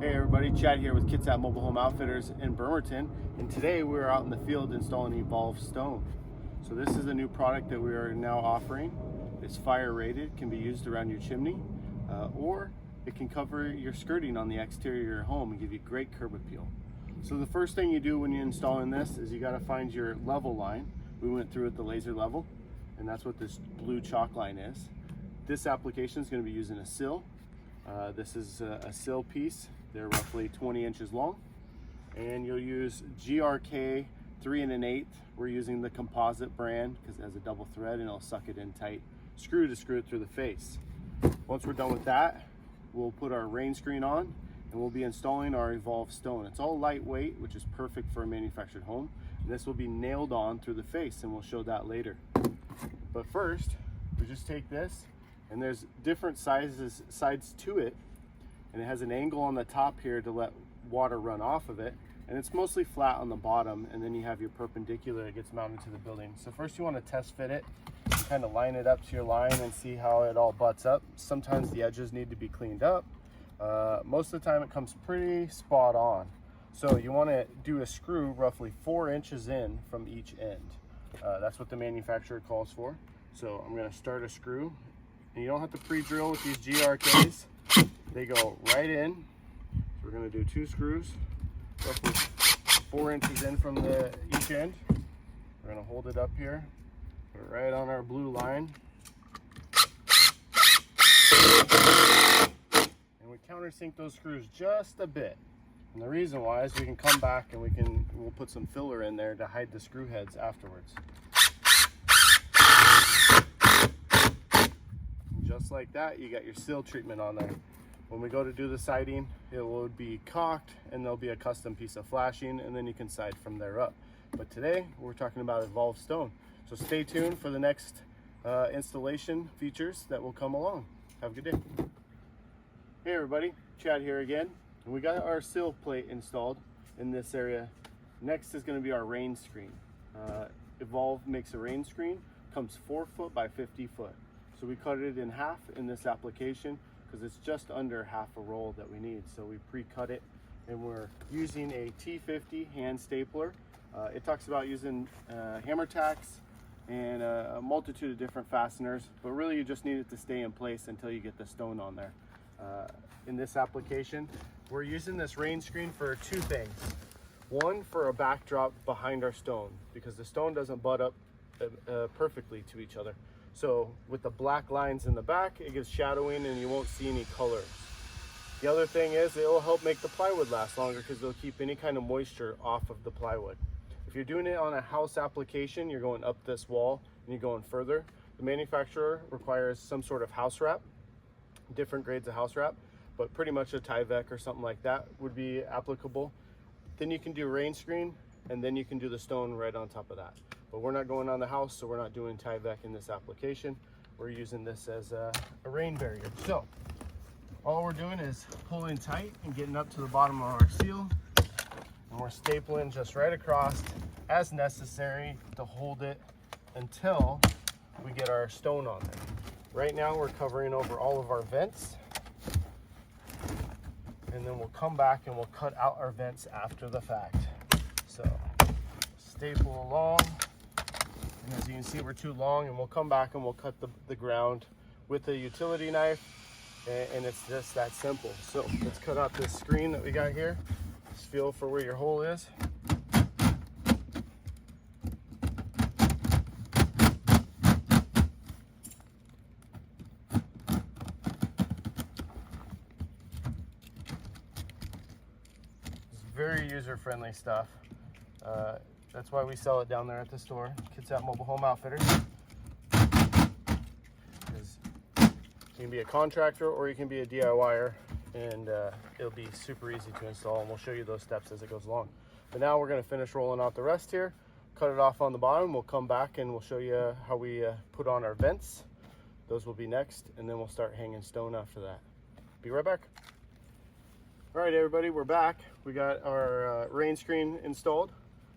Hey everybody, Chad here with Kitsap Mobile Home Outfitters in Bremerton, and today we're out in the field installing Evolve Stone. So this is a new product that we are now offering. It's fire rated, can be used around your chimney, or it can cover your skirting on the exterior of your home and give you great curb appeal. So the first thing you do when you're installing this is you got to find your level line. We went through at the laser level, and that's what this blue chalk line is. This application is going to be using a sill. This is a sill piece. They're roughly 20 inches long, and you'll use GRK 3 1/8. We're using the composite brand because it has a double thread and it'll suck it in tight. Screw to screw it through the face. Once we're done with that, we'll put our rain screen on and we'll be installing our Evolve Stone. It's all lightweight, which is perfect for a manufactured home. And this will be nailed on through the face, and we'll show that later. But first, we just take this, and there's different sides to it, and it has an angle on the top here to let water run off of it, and it's mostly flat on the bottom, and then you have your perpendicular that gets mounted to the building. So first you want to test fit it and kind of line it up to your line and see how it all butts up. Sometimes the edges need to be cleaned up. Most of the time it comes pretty spot on. So you want to do a screw roughly 4 inches in from each end. That's what the manufacturer calls for. So I'm going to start a screw, and you don't have to pre-drill with these GRKs. They go right in. So we're going to do 2 screws, roughly 4 inches in from each end. We're going to hold it up here, put it right on our blue line, and we countersink those screws just a bit. And the reason why is we can come back and we'll put some filler in there to hide the screw heads afterwards. And just like that, you got your seal treatment on there. When we go to do the siding, it will be caulked, and there'll be a custom piece of flashing, and then you can side from there up. But today we're talking about Evolve Stone. So stay tuned for the next installation features that will come along. Have a good day. Hey everybody, Chad here again. And we got our sill plate installed in this area. Next is going to be our rain screen. Evolve makes a rain screen, comes 4 foot by 50 foot. So we cut it in half in this application because it's just under half a roll that we need. So we pre-cut it, and we're using a T50 hand stapler. It talks about using hammer tacks and a multitude of different fasteners, but really you just need it to stay in place until you get the stone on there. In this application, we're using this rain screen for 2 things. One, for a backdrop behind our stone, because the stone doesn't butt up perfectly to each other. So with the black lines in the back, it gives shadowing and you won't see any colors. The other thing is it will help make the plywood last longer because it'll keep any kind of moisture off of the plywood. If you're doing it on a house application, you're going up this wall and you're going further. The manufacturer requires some sort of house wrap, different grades of house wrap, but pretty much a Tyvek or something like that would be applicable. Then you can do rain screen, and then you can do the stone right on top of that. But we're not going on the house, so we're not doing Tyvek in this application. We're using this as a rain barrier. So all we're doing is pulling tight and getting up to the bottom of our seal, and we're stapling just right across as necessary to hold it until we get our stone on there. Right now we're covering over all of our vents, and then we'll come back and we'll cut out our vents after the fact. So staple along, and as you can see, we're too long, and we'll come back and we'll cut the ground with a utility knife, and it's just that simple. So let's cut out this screen that we got here. Just feel for where your hole is. Very user-friendly stuff. That's why we sell it down there at the store, Kitsap Mobile Home Outfitters. You can be a contractor or you can be a DIYer, and it'll be super easy to install, and we'll show you those steps as it goes along. But now we're going to finish rolling out the rest here, cut it off on the bottom. We'll come back and we'll show you how we put on our vents. Those will be next, and then we'll start hanging stone after that. Be right back. All right, everybody, we're back. We got our rain screen installed.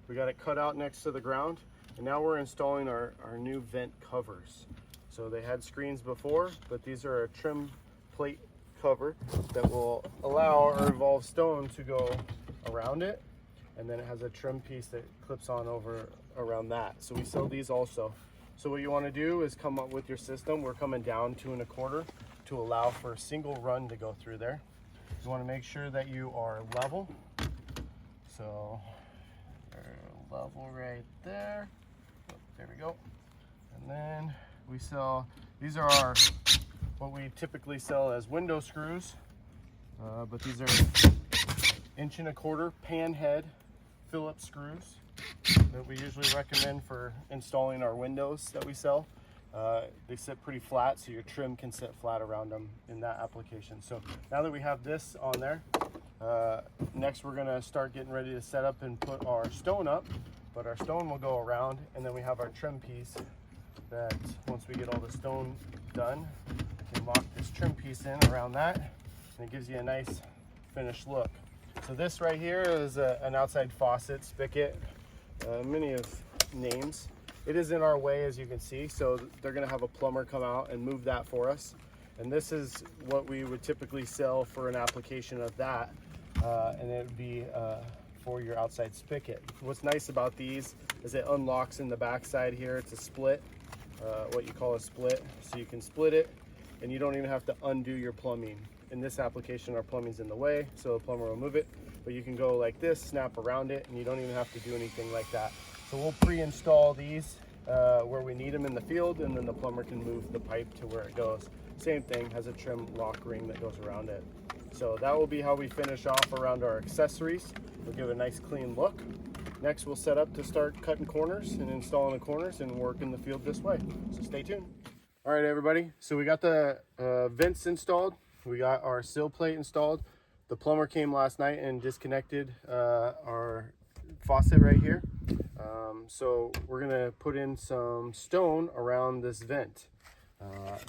We got it cut out next to the ground, and now we're installing our new vent covers. So they had screens before, but these are a trim plate cover that will allow our evolved stone to go around it, and then it has a trim piece that clips on over around that. So we sell these also. So what you want to do is come up with your system. We're coming down 2 1/4 to allow for a single run to go through there. You want to make sure that you are level. So level right there. Oh, there we go. And then we sell, these are our, what we typically sell as window screws, but these are 1 1/4 pan head Phillips screws that we usually recommend for installing our windows that we sell. They sit pretty flat, so your trim can sit flat around them in that application. So now that we have this on there, next we're gonna start getting ready to set up and put our stone up, but our stone will go around, and then we have our trim piece that once we get all the stone done, we can lock this trim piece in around that, and it gives you a nice finished look. So this right here is an outside faucet spigot, many of names. It is in our way, as you can see, so they're gonna have a plumber come out and move that for us. And this is what we would typically sell for an application of that, and it would be for your outside spigot. What's nice about these is it unlocks in the back side here. It's a split, what you call a split, so you can split it, and you don't even have to undo your plumbing. In this application, our plumbing's in the way, so the plumber will move it, but you can go like this, snap around it, and you don't even have to do anything like that. So we'll pre-install these where we need them in the field, and then the plumber can move the pipe to where it goes. Same thing, has a trim lock ring that goes around it. So that will be how we finish off around our accessories. We'll give a nice clean look. Next, we'll set up to start cutting corners and installing the corners and work in the field this way. So stay tuned. All right, everybody. So we got the vents installed. We got our sill plate installed. The plumber came last night and disconnected our faucet right here. So we're gonna put in some stone around this vent.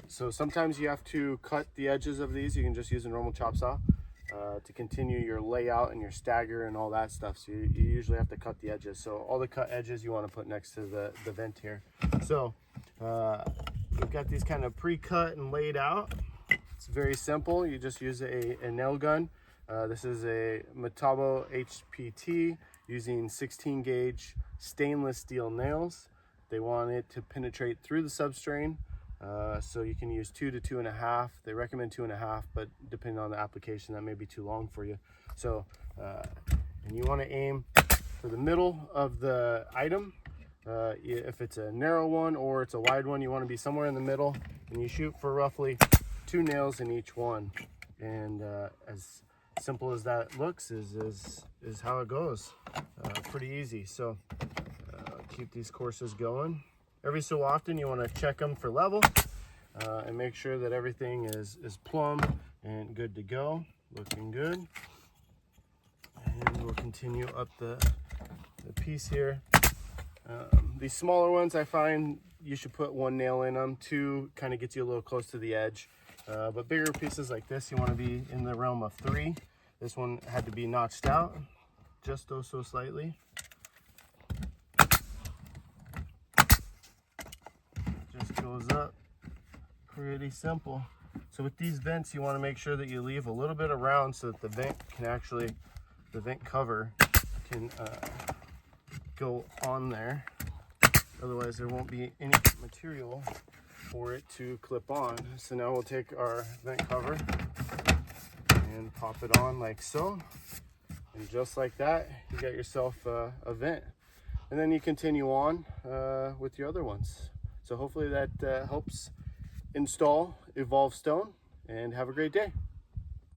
So sometimes you have to cut the edges of these. You can just use a normal chop saw to continue your layout and your stagger and all that stuff. So you usually have to cut the edges. So all the cut edges you want to put next to the vent here. So we've got these kind of pre-cut and laid out. It's very simple. You just use a nail gun. This is a Metabo HPT using 16 gauge stainless steel nails. They want it to penetrate through the substrate. So you can use 2 to 2.5. They recommend 2.5, but depending on the application, that may be too long for you. So, and you want to aim for the middle of the item. If it's a narrow one or it's a wide one, you want to be somewhere in the middle, and you shoot for roughly 2 nails in each one. And as simple as that looks is how it goes. Pretty easy. So keep these courses going. Every so often you want to check them for level and make sure that everything is plumb and good to go, looking good. And we'll continue up the piece here. These smaller ones, I find you should put 1 nail in them. 2 kind of gets you a little close to the edge. But bigger pieces like this, you want to be in the realm of 3. This one had to be notched out just oh so slightly. Just goes up, pretty simple. So with these vents, you want to make sure that you leave a little bit around so that the vent can actually, the vent cover can go on there. Otherwise there won't be any material for it to clip on. So now we'll take our vent cover and pop it on like so, and just like that you got yourself a vent, and then you continue on with your other ones. So hopefully that helps install evolved stone, and have a great day.